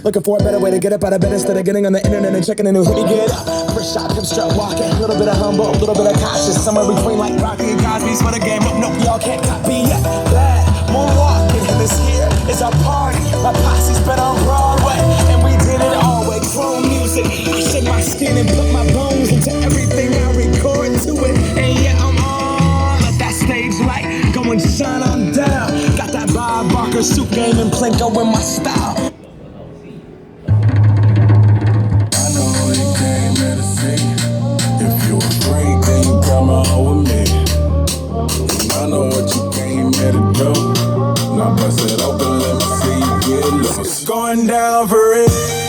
Looking for a better way to get up out of bed instead of getting on the internet and checking a new hit. Me get up, first shot, hip strut walking. A little bit of humble, a little bit of cautious. Somewhere between like Rocky and Cosby's for the game. Nope, y'all can't copy yet. Bad moonwalking, and this here is our party. My posse's been on Broadway, and we did it all way. Chrome music, I shed my skin and put my bones into everything I record to it. And yeah, I'm on. Let that stage light go and shine on down. Got that Bob Barker suit game and Plinko in my style. If you're afraid, then you come on with me. And I know what you came here to do. Now bust it open, let me see you get loose. It's going down for real.